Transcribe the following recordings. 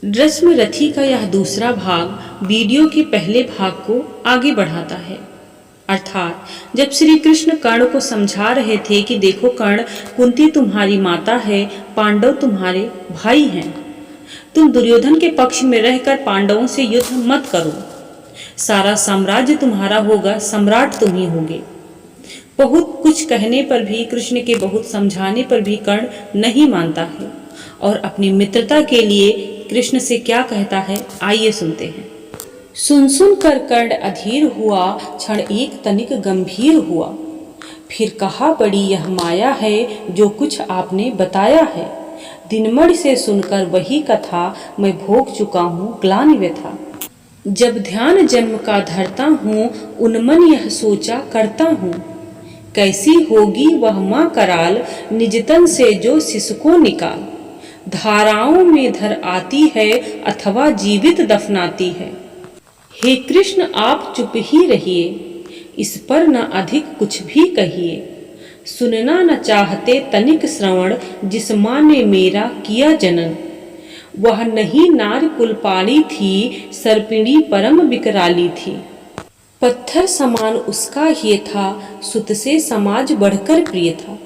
रस्म रथी का यह दूसरा भाग वीडियो के पहले भाग को आगे बढ़ाता है। अर्थात जब श्री कृष्ण कर्ण को समझा रहे थे कि देखो कर्ण, कुंती तुम्हारी माता है, पांडव तुम्हारे भाई हैं, तुम दुर्योधन के पक्ष में रहकर पांडवों से युद्ध मत करो, सारा साम्राज्य तुम्हारा होगा, सम्राट तुम ही होगे। बहुत कुछ कहने पर भी, कृष्ण के बहुत समझाने पर भी कर्ण नहीं मानता है और अपनी मित्रता के लिए कृष्ण से क्या कहता है, आइए सुनते हैं। सुन कर कर्ण अधीर हुआ, क्षण एक तनिक गंभीर हुआ। फिर कहा, बड़ी यह माया है जो कुछ आपने बताया है। दिनमण से सुनकर वही कथा मैं भोग चुका हूँ ग्लानि व्यथा। जब ध्यान जन्म का धरता हूँ, उन्मन यह सोचा करता हूँ, कैसी होगी वह माँ कराल, निजतन से जो शिशु को निकाल। धाराओं में धर आती है अथवा जीवित दफनाती है। हे कृष्ण आप चुप ही रहिए, इस पर न अधिक कुछ भी कहिए। सुनना न चाहते तनिक श्रवण, जिस माँ ने मेरा किया जनन। वह नहीं नार कुलपाली थी, सर्पिणी परम विकराली थी। पत्थर समान उसका ये था, सुत से समाज बढ़कर प्रिय था।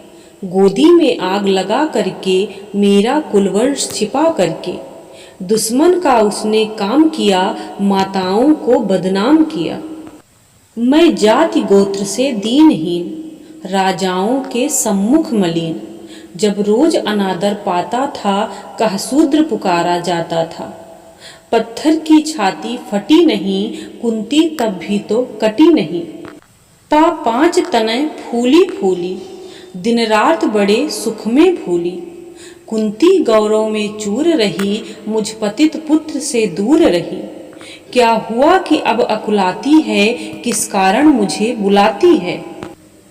गोदी में आग लगा करके मेरा कुलवंश छिपा करके, दुश्मन का उसने काम किया, माताओं को बदनाम किया। मैं जाति गोत्र से दीनहीन, राजाओं के सम्मुख मलिन। जब रोज अनादर पाता था, कह शूद्र पुकारा जाता था। पत्थर की छाती फटी नहीं, कुंती तब भी तो कटी नहीं। पांच तनय फूली फूली, दिन रात बड़े सुख में भूली। कुंती गौरव में चूर रही, मुझ पतित पुत्र से दूर रही। क्या हुआ कि अब अकुलाती है, किस कारण मुझे बुलाती है।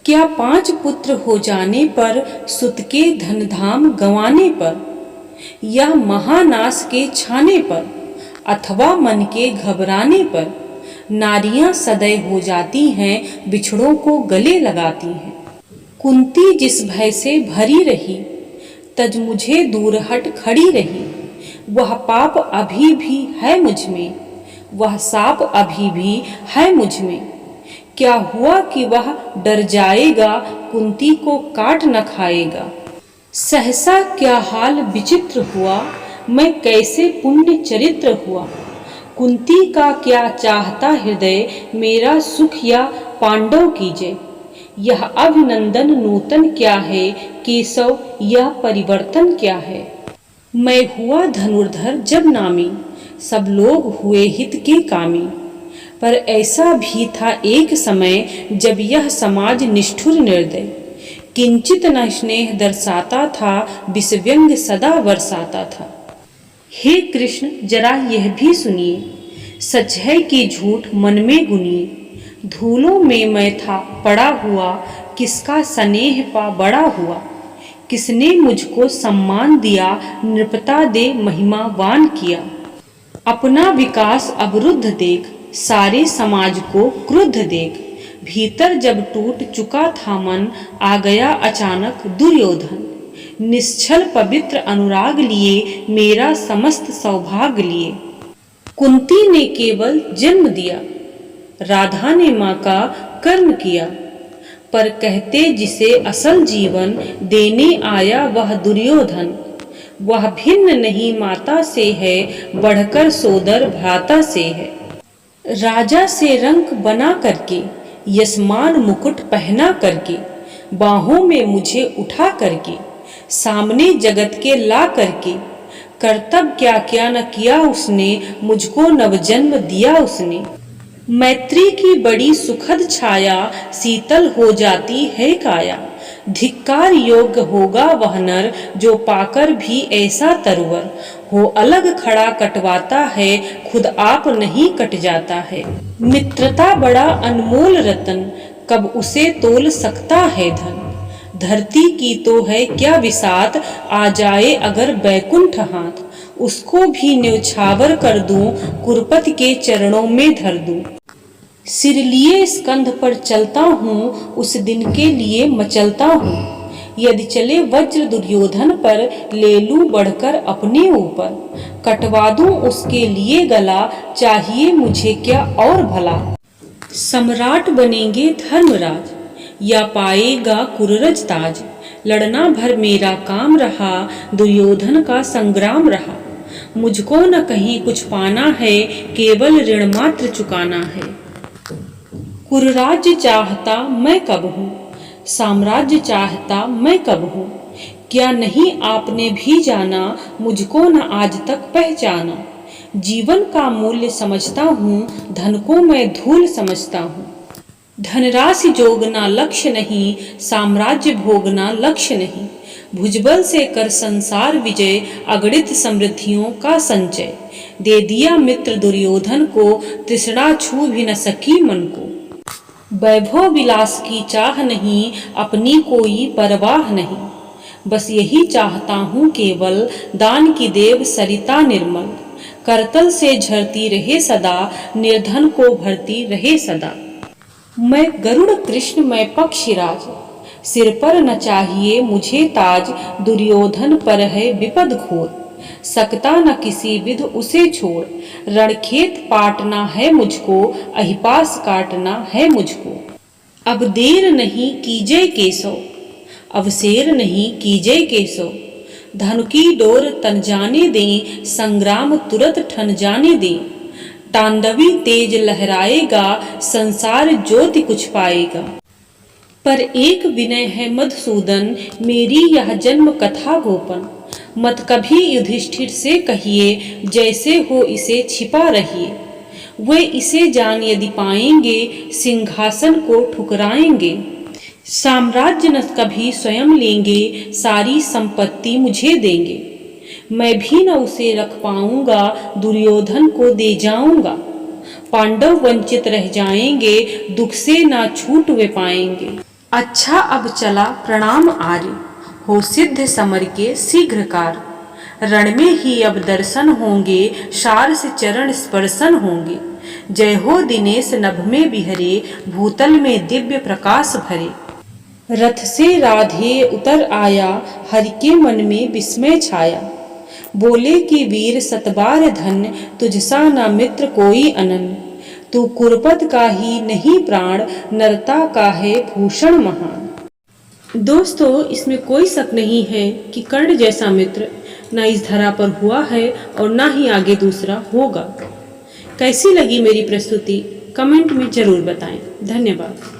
क्या 5 पुत्र हो जाने पर, सुत के धन धाम गंवाने पर, या महानाश के छाने पर, अथवा मन के घबराने पर, नारियां सदैव हो जाती हैं, बिछड़ों को गले लगाती हैं। कुंती जिस भय से भरी रही, तज मुझे दूर हट खड़ी रही। वह पाप अभी भी है मुझ में, वह साप अभी भी है मुझ में। क्या हुआ कि वह डर जाएगा, कुंती को काट न खाएगा। सहसा क्या हाल विचित्र हुआ, मैं कैसे पुण्य चरित्र हुआ। कुंती का क्या चाहता हृदय, मेरा सुख या पांडव की जय। यह अभिनंदन नूतन क्या है, केशव यह परिवर्तन क्या है। मैं हुआ धनुर्धर जब नामी, सब लोग हुए हित के कामी। पर ऐसा भी था एक समय, जब यह समाज निष्ठुर निर्दय, किंचित न स्नेह दर्शाता था, विषव्यंग सदा बरसाता था। हे कृष्ण जरा यह भी सुनिए, सच है कि झूठ मन में गुनिए। धूलों में मैं था पड़ा हुआ, किसका स्नेह पा बड़ा हुआ। किसने मुझको सम्मान दिया, नृपता दे महिमावान किया। अपना विकास अवरुद्ध देख, सारे समाज को क्रुद्ध देख। भीतर जब टूट चुका था मन, आ गया अचानक दुर्योधन। निश्चल पवित्र अनुराग लिए, मेरा समस्त सौभाग्य लिए। कुंती ने केवल जन्म दिया, राधा ने माँ का कर्म किया। पर कहते जिसे असल जीवन, देने आया वह दुर्योधन। वह भिन्न नहीं माता से है, बढ़कर सोदर भ्राता से है। राजा से रंक बना करके, यशमान मुकुट पहना करके, बाहों में मुझे उठा करके, सामने जगत के ला करके, कर्तव्य क्या क्या न किया उसने, मुझको नवजन्म दिया उसने। मैत्री की बड़ी सुखद छाया, शीतल हो जाती है काया। धिक्कार योग्य होगा वह नर, जो पाकर भी ऐसा तरवर हो। अलग खड़ा कटवाता है, खुद आप नहीं कट जाता है। मित्रता बड़ा अनमोल रतन, कब उसे तोल सकता है धन। धरती की तो है क्या विसात, आ जाए अगर बैकुंठ हाथ। उसको भी न्यौछावर कर दूं, कुरपति के चरणों में धर दूं। सिर लिए स्कंध पर चलता हूँ, उस दिन के लिए मचलता हूँ। यदि चले वज्र दुर्योधन पर, ले लूं बढ़कर अपने ऊपर। कटवा दूं उसके लिए गला, चाहिए मुझे क्या और भला। सम्राट बनेंगे धर्मराज, या पाएगा कुररज ताज। लड़ना भर मेरा काम रहा, दुर्योधन का संग्राम रहा। मुझको न कहीं कुछ पाना है, केवल ऋण मात्र चुकाना है। कुरराज्य चाहता मैं कब हूँ, साम्राज्य चाहता मैं कब हूँ। क्या नहीं आपने भी जाना, मुझको न आज तक पहचाना। जीवन का मूल्य समझता हूँ, धन को मैं धूल समझता हूँ। धनराशि जोगना लक्ष्य नहीं, साम्राज्य भोगना लक्ष्य नहीं। भुजबल से कर संसार विजय, अगणित समृद्धियों का संचय। दे दिया मित्र दुर्योधन को, तृष्णा छू भी न सकी मन को। वैभव विलास की चाह नहीं, अपनी कोई परवाह नहीं। बस यही चाहता हूँ केवल, दान की देव सरिता निर्मल। करतल से झरती रहे सदा, निर्धन को भरती रहे सदा। मैं गरुड़ कृष्ण मैं पक्षीराज, सिर पर न चाहिए मुझे ताज। दुर्योधन पर है विपद घोर, सकता न किसी विध उसे छोड़। रणखेत पाटना है मुझको, अहिपास काटना है मुझको। अब देर नहीं कीजे केसो, अवसेर नहीं कीजे केसो। धन की डोर तन जाने दें, संग्राम तुरत ठन जाने दें। तांडवी तेज लहराएगा, संसार ज्योति कुछ पाएगा। पर एक विनय है मधुसूदन, मेरी यह जन्म कथा गोपन। मत कभी युधिष्ठिर से कहिए, जैसे हो इसे छिपा रहिए। वे इसे जान यदि पाएंगे, सिंहासन को ठुकराएंगे। साम्राज्य न कभी स्वयं लेंगे, सारी संपत्ति मुझे देंगे। मैं भी न उसे रख पाऊंगा, दुर्योधन को दे जाऊंगा। पांडव वंचित रह जाएंगे, दुख से ना छूट वे पाएंगे। अच्छा अब चला प्रणाम आर्य, हो सिद्ध समर के शीघ्र कार। रण में ही अब दर्शन होंगे, शार से चरण स्पर्शन होंगे। जय हो दिनेश नभ में बिहरे, भूतल में दिव्य प्रकाश भरे। रथ से राधे उतर आया, हरि के मन में विस्मय छाया। बोले कि वीर सतबार धन, तुझसा ना मित्र कोई अनन। तू कुरपत का ही नहीं प्राण, नरता का है भूषण महान। दोस्तों, इसमें कोई शक नहीं है कि कर्ण जैसा मित्र ना इस धरा पर हुआ है और ना ही आगे दूसरा होगा। कैसी लगी मेरी प्रस्तुति, कमेंट में जरूर बताएं। धन्यवाद।